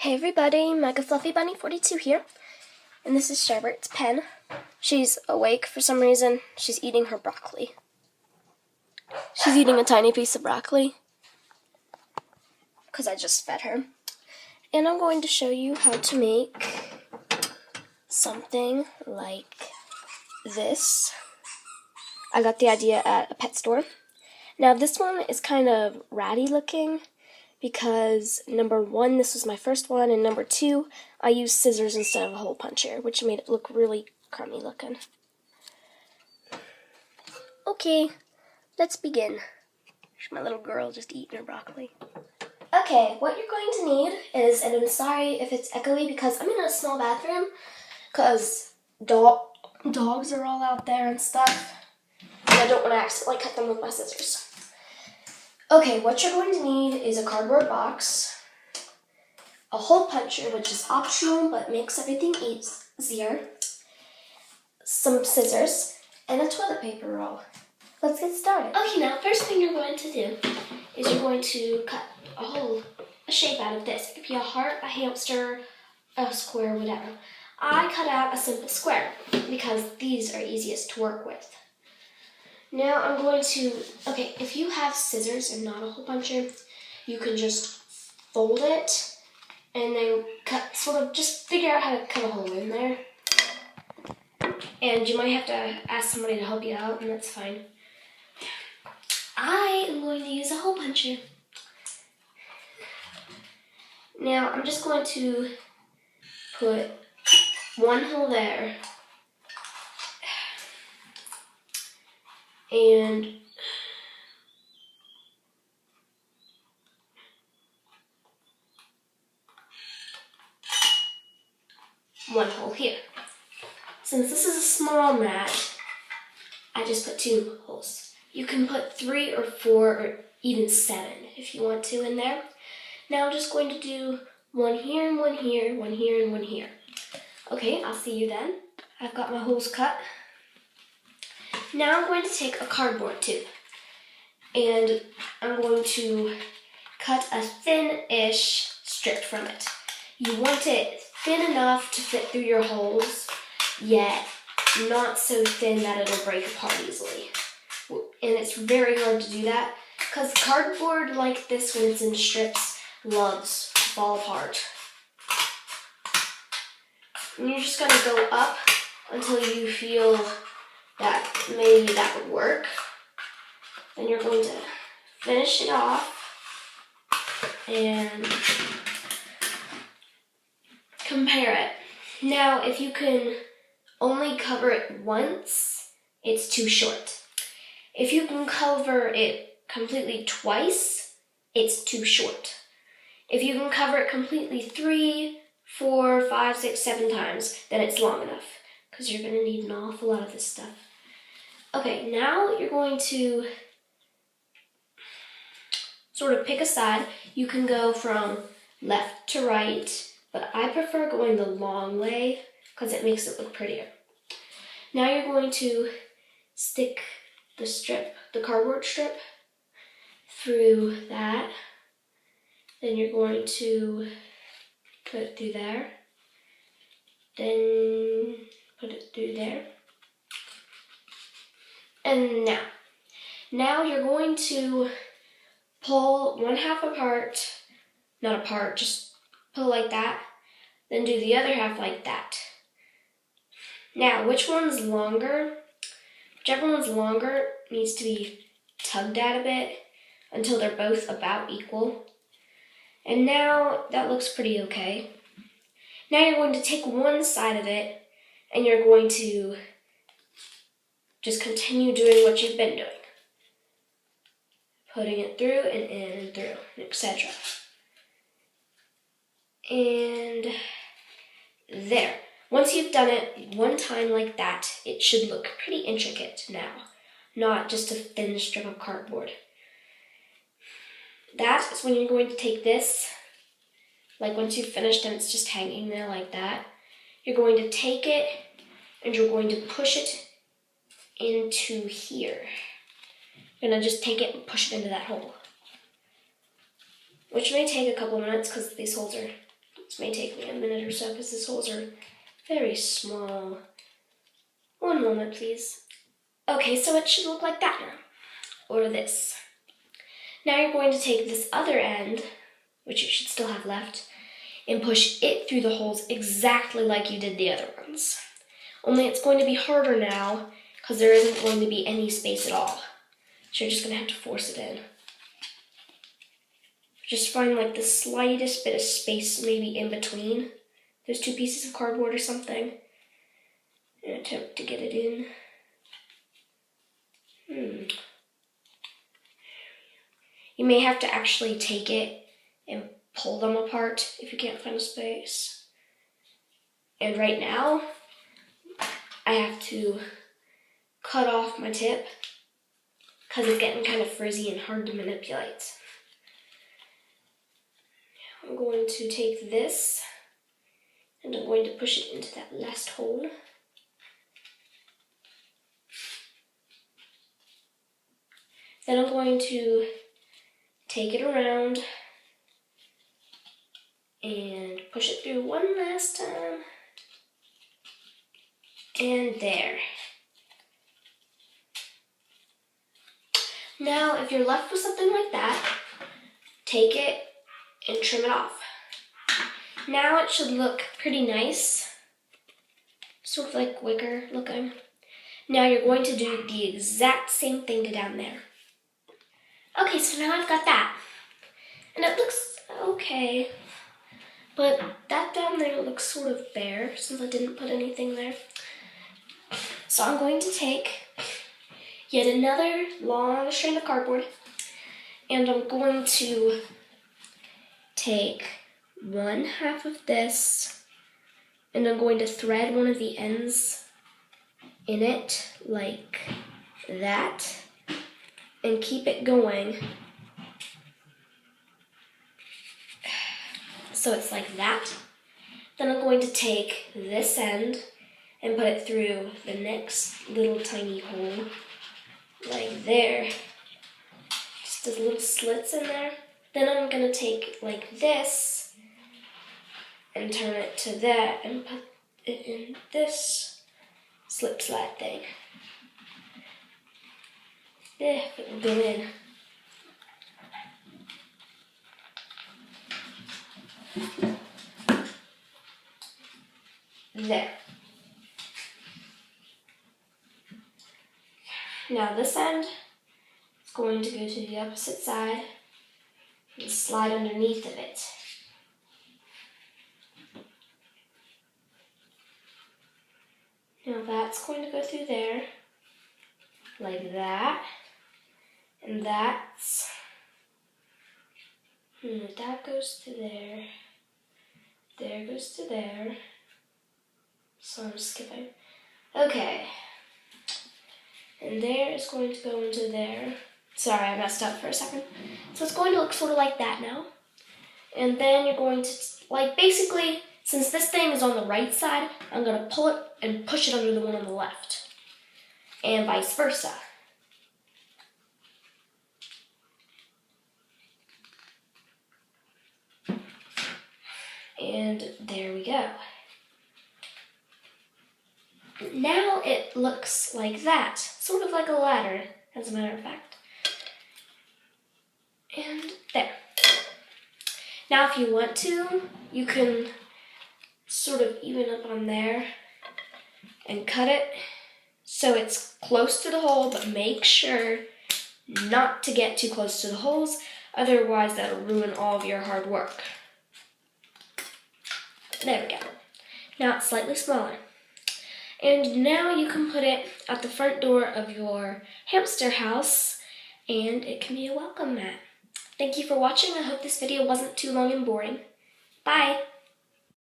Hey everybody, Mega Fluffy Bunny 42 here, and this is Sherbert's pen. She's awake for some reason. She's eating her broccoli. She's eating a tiny piece of broccoli because I just fed her. And I'm going to show you how to make something like this. I got the idea at a pet store. Now this one is kind of ratty looking, because number one, this was my first one, and number two, I used scissors instead of a hole puncher, which made it look really crummy looking. Okay, let's begin. There's my little girl just eating her broccoli. Okay, what you're going to need is, and I'm sorry if it's echoey because I'm in a small bathroom, because dogs are all out there and stuff, and I don't want to accidentally cut them with my scissors. Okay, what you're going to need is a cardboard box, a hole puncher, which is optional but makes everything easier, some scissors, and a toilet paper roll. Let's get started. Okay, now first thing you're going to do is you're going to cut a shape out of this. It could be a heart, a hamster, a square, whatever. I cut out a simple square because these are easiest to work with. Now I'm going to, if you have scissors and not a hole puncher, you can just fold it and then just figure out how to cut a hole in there. And you might have to ask somebody to help you out, and that's fine. I am going to use a hole puncher. Now I'm just going to put one hole there. And one hole here. Since this is a small mat, I just put 2 holes. You can put 3 or 4 or even 7 if you want to in there. Now I'm just going to do one here and one here, one here and one here. Okay, I'll see you then. I've got my holes cut. Now I'm going to take a cardboard tube and I'm going to cut a thin-ish strip from it. You want it thin enough to fit through your holes, yet not so thin that it'll break apart easily. And it's very hard to do that because cardboard like this, when it's in strips, loves to fall apart. And you're just going to go up until you feel that maybe that would work. Then you're going to finish it off and compare it. Now, if you can only cover it once, it's too short. If you can cover it completely twice, it's too short. If you can cover it completely 3, 4, 5, 6, 7 times, then it's long enough, because you're going to need an awful lot of this stuff. Okay, now you're going to sort of pick a side. You can go from left to right, but I prefer going the long way because it makes it look prettier. Now you're going to stick the cardboard strip through that. Then you're going to put it through there. Then put it through there. And now you're going to pull one half apart, not apart, just pull like that, then do the other half like that. Now, which one's longer? Whichever one's longer needs to be tugged at a bit until they're both about equal. And now that looks pretty okay. Now you're going to take one side of it and you're going to just continue doing what you've been doing. Putting it through and in and through, etc. And there. Once you've done it one time like that, it should look pretty intricate now, not just a thin strip of cardboard. That is when you're going to take this, like once you've finished and it's just hanging there like that, you're going to take it and you're going to push it into here. You're going to just take it and push it into that hole, which may take a couple minutes because these holes are This may take me a minute or so because these holes are very small. One moment, please. Okay, so it should look like that now, or this. Now you're going to take this other end, which you should still have left, and push it through the holes exactly like you did the other ones. Only it's going to be harder now because there isn't going to be any space at all. So you're just going to have to force it in. Just find like the slightest bit of space maybe in between those two pieces of cardboard or something and attempt to get it in. You may have to actually take it and pull them apart if you can't find a space. And right now, I have to cut off my tip because it's getting kind of frizzy and hard to manipulate. I'm going to take this and I'm going to push it into that last hole. Then I'm going to take it around and push it through one last time. And there. Now, if you're left with something like that, take it and trim it off. Now it should look pretty nice, sort of like wicker looking. Now you're going to do the exact same thing to down there. Okay, so now I've got that. And it looks okay, but that down there looks sort of bare since I didn't put anything there. So I'm going to take yet another long strand of cardboard and I'm going to take 1/2 of this and I'm going to thread one of the ends in it like that and keep it going so it's like that. Then I'm going to take this end and put it through the next little tiny hole like there. Just those little slits in there. Then I'm going to take like this and turn it to that and put it in this slip slide thing. There, it will go in. There. Now this end is going to go to the opposite side and slide underneath of it. Now that's going to go through there, like that, and that's, that goes to there, there goes to there, so I'm skipping. Okay, and there is going to go into there. Sorry, I messed up for a second. So it's going to look sort of like that now. And then you're going to, like basically, since this thing is on the right side, I'm going to pull it and push it under the one on the left. And vice versa. And there we go. Now it looks like that. Sort of like a ladder, as a matter of fact. And there. Now if you want to, you can sort of even up on there and cut it so it's close to the hole, but make sure not to get too close to the holes, otherwise that'll ruin all of your hard work. There we go. Now it's slightly smaller. And now you can put it at the front door of your hamster house and it can be a welcome mat. Thank you for watching. I hope this video wasn't too long and boring. Bye!